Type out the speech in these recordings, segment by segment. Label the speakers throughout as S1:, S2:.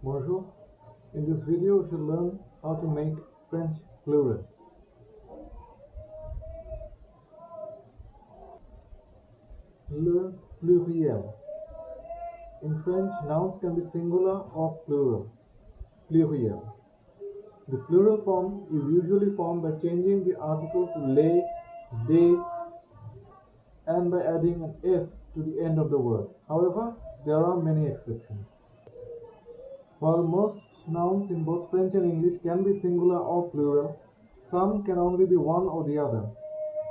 S1: Bonjour. In this video, we should learn how to make French plurals. Le pluriel. In French, nouns can be singular or plural. Pluriel. The plural form is usually formed by changing the article to les, des, and by adding an s to the end of the word. However, there are many exceptions. While most nouns in both French and English can be singular or plural, some can only be one or the other,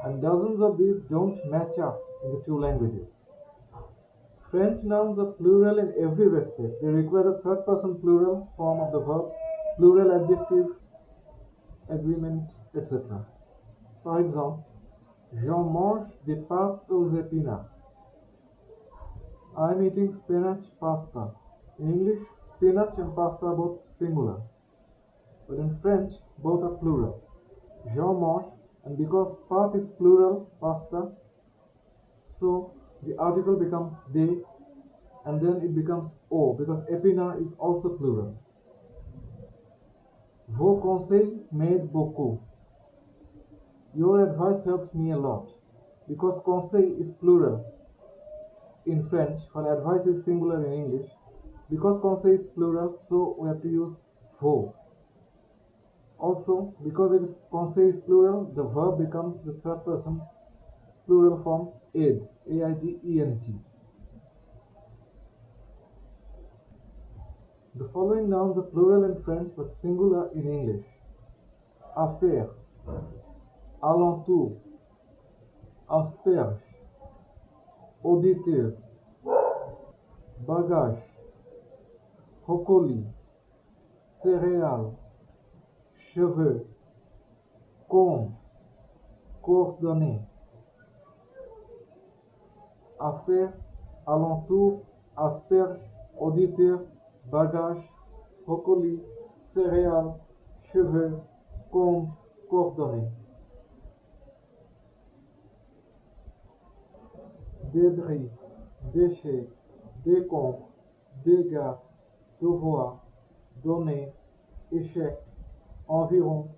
S1: and dozens of these don't match up in the two languages. French nouns are plural in every respect. They require the third-person plural form of the verb, plural adjective, agreement, etc. Par exemple, J'en mange des pâtes aux épinards. I'm eating spinach pasta. In English, spinach and pasta are both singular, but in French, both are plural. J'en mange, and because pâte is plural, pasta, so the article becomes des, and then it becomes au, because épinard is also plural. Vos conseils m'aident beaucoup. Your advice helps me a lot, because conseil is plural in French, while advice is singular in English. Because conseil is plural, so we have to use vos. Also, because conseil is plural, the verb becomes the third person plural form aide, A-I-D-E-N-T. The following nouns are plural in French but singular in English. Affaire, alentour, asperge, auditeur, bagage, brocoli, céréales, cheveux, comb, coordonnées. Affaire, alentour, asperge, auditeur, bagage, brocoli, céréales, cheveux, comb, coordonnées. Débris, déchets, décombres, dégâts, devoir, donner, échec, environ,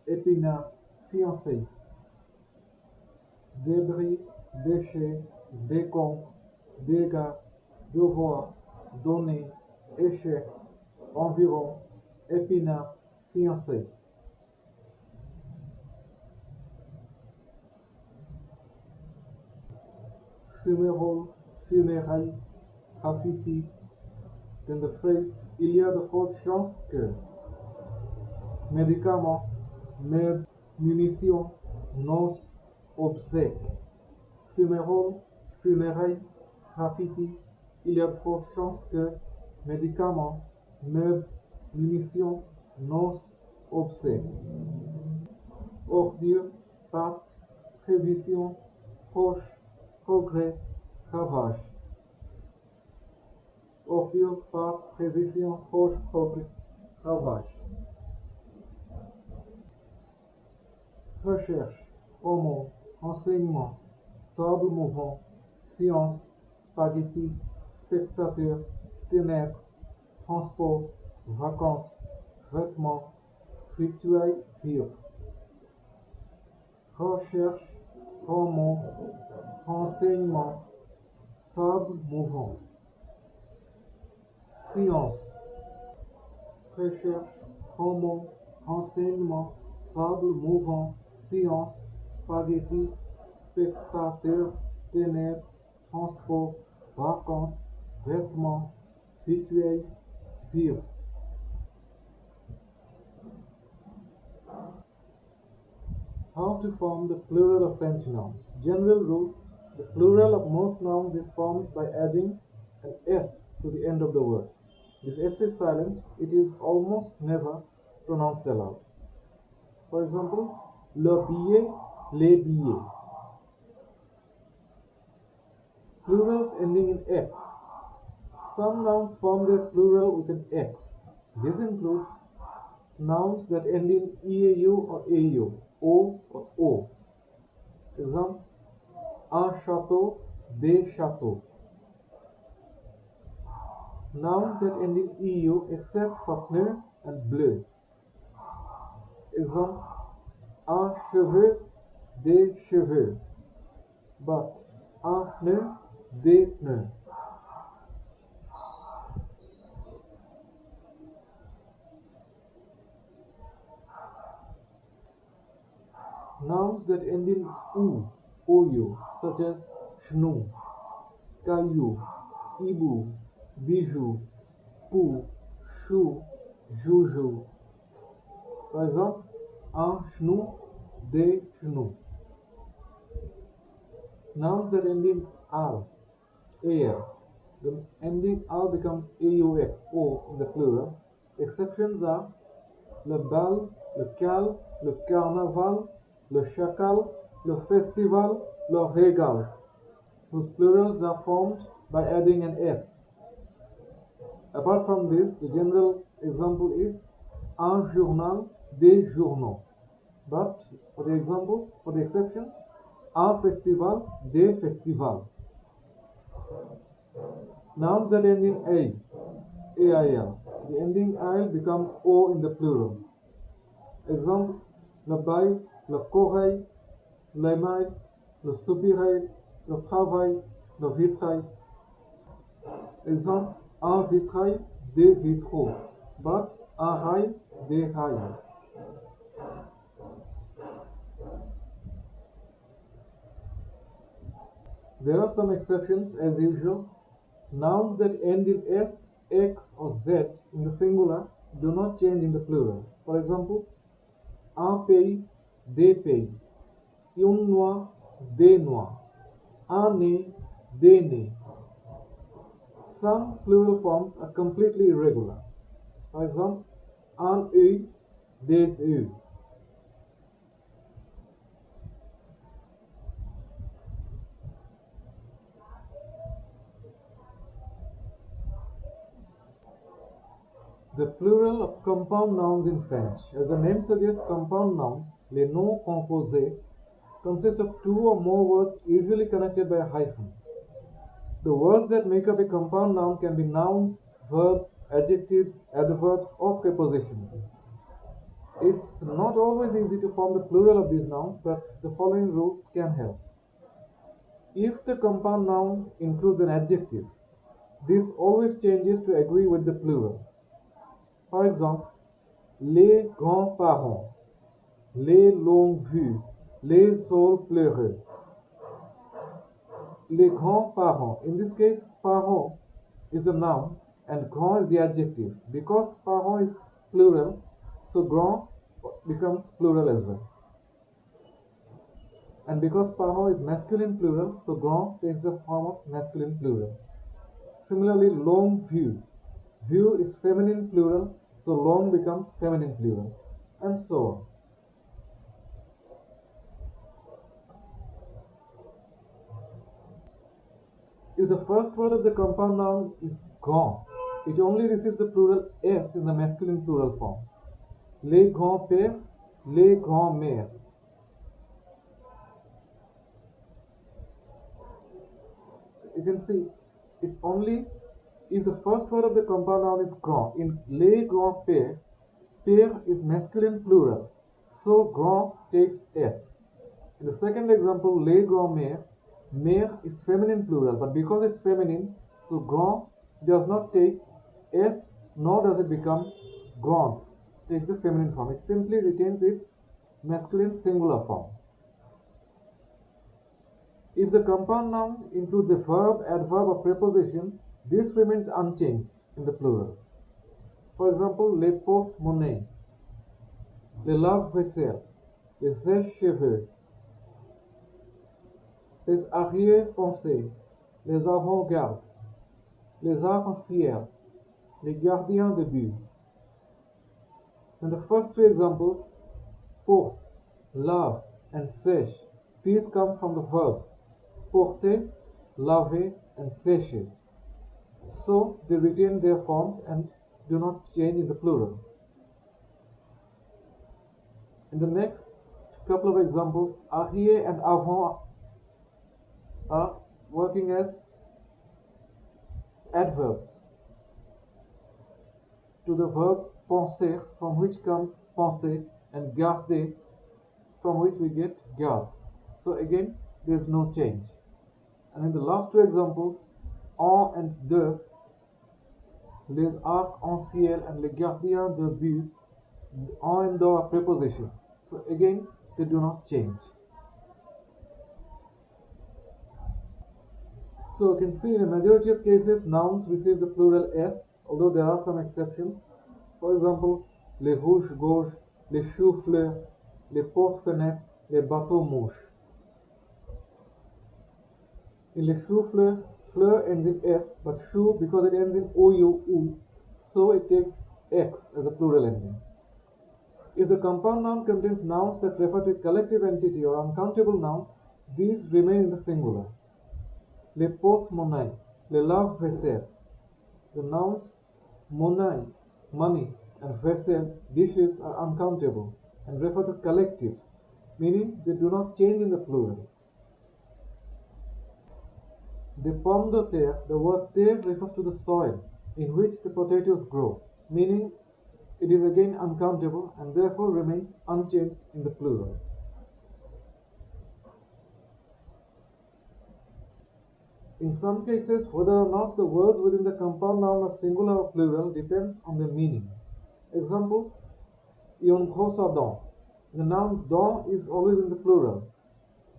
S1: épinard, fiancé. Débris, déchets, décombres, dégâts, devoir, donner, échec, environ, épinard, fiancé. Fumerole, funérailles, graffiti. Then the phrase il y a de fortes chances que. Médicaments, meubles, munitions, noces, obsèques. Fumerole, funérailles, graffiti. Il y a de fortes chances que. Médicaments, meubles, munitions, noces, obsèques. Ordure, pâte, prévision, proche, progrès, ravage. Ordure, pâte, prévision, proche, progrès, ravage. Recherche, roman, enseignement, sable mouvant, science, spaghetti, spectateur, ténèbres, transport, vacances, vêtements, victuailles, vivre. Recherche, roman, enseignement, sable mouvant. Science, recherche, roman, enseignement, sable mouvant, science, spaghetti, spectateur, ténèbres, transport, vacances, vêtements, victuailles, vivre. How to form the plural of French nouns. General rules. The plural of most nouns is formed by adding an S to the end of the word. This S is silent. It is almost never pronounced aloud. For example, le billet, les billets. Plurals ending in X. Some nouns form their plural with an X. This includes nouns that end in EAU or AU, O or O. Example, un château, des châteaux. Nouns that end in EU except for pneu and bleu. Exemple, un cheveu, des cheveux, but un pneu, des pneus. Nouns that end in OU, such as chnou, caillou, hibou, bijou, pou, chou, joujou. Par exemple, un chnou, des chenous. Nouns that end in al, the ending al becomes aux, o in the plural. Exceptions are le bal, le cal, le carnaval, le chacal, le festival, le régal, whose plurals are formed by adding an s. Apart from this, the general example is un journal, des journaux. But for the exception, un festival, des festivals. Nouns that end in ail, the ending il becomes o in the plural. Exemple, le bail, le corail, l'émail, le soupirail, le travail, le vitrail. Exemple, un vitrail, des vitraux, but un rail, des rails. There are some exceptions as usual. Nouns that end in s, x or z in the singular do not change in the plural. For example, un pays, des pays, une noix, des noix, un nez, des nez. Some plural forms are completely irregular. For example, un œil, des yeux. The plural of compound nouns in French. As the name suggests, compound nouns, les noms composés, consist of two or more words usually connected by a hyphen. The words that make up a compound noun can be nouns, verbs, adjectives, adverbs, or prepositions. It's not always easy to form the plural of these nouns, but the following rules can help. If the compound noun includes an adjective, this always changes to agree with the plural. Par exemple, les grands-parents, les longues vues, les saules pleureux. Les grands-parents. In this case, parents is the noun and grand is the adjective. Because parents is plural, so grand becomes plural as well. And because parents is masculine plural, so grand takes the form of masculine plural. Similarly, longue vue. Vue is feminine plural, so long becomes feminine plural, and so on. If the first word of the compound noun is grand, it only receives the plural s in the masculine plural form. Les grands-pères, les grands-mères. You can see it's only if the first word of the compound noun is grand. In les grands-pères, père is masculine plural, so grand takes s. In the second example, les grands-mères, mère is feminine plural, but because it's feminine, so grand does not take s, nor does it become grands. It takes the feminine form. It simply retains its masculine singular form. If the compound noun includes a verb, adverb, or preposition, this remains unchanged in the plural. For example, les porte-monnaies, les lave-vaisselle, les sèche-cheveux, les arrière-pensées, les avant-gardes, les arrière, les gardiens de but. In the first three examples, porte, lave, and sèche, these come from the verbs porter, laver, and sécher. So they retain their forms and do not change in the plural. In the next couple of examples, arrière and avant are working as adverbs. to the verb penser, from which comes penser, and garder, from which we get garde. So again, there is no change. And in the last two examples, en and de, les arcs-en-ciel and les gardiens de but, en and de are prepositions. So again, they do not change. So you can see in a majority of cases, nouns receive the plural s, although there are some exceptions. For example, les rouges-gorges, les choux-fleurs, les portes-fenêtres, les bateaux-mouches. In les choux-fleurs, fleur ends in s, but chou, because it ends in ou, so it takes x as a plural ending. If the compound noun contains nouns that refer to a collective entity or uncountable nouns, these remain in the singular. Les porte-monnaie, les lave-vaisselle. The nouns monnaie, money, and vaisselle, dishes, are uncountable and refer to collectives, meaning they do not change in the plural. The pomme de terre, the word terre refers to the soil in which the potatoes grow, meaning it is again uncountable and therefore remains unchanged in the plural. In some cases, whether or not the words within the compound noun are singular or plural depends on their meaning. Example, une brosse à dents. The noun dent is always in the plural,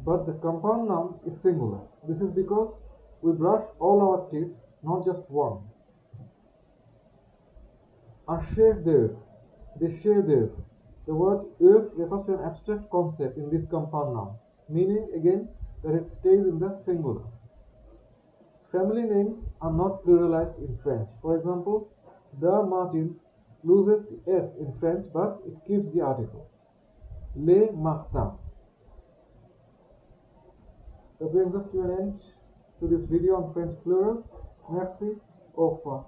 S1: but the compound noun is singular. This is because we brush all our teeth, not just one. Un chef d'œuvre, des chefs d'œuvre. The word œuvre refers to an abstract concept in this compound noun, meaning again that it stays in the singular. Family names are not pluralized in French. For example, the Martins loses the S in French, but it keeps the article. Les Martins. That brings us to an end to this video on French plurals. Merci, au revoir.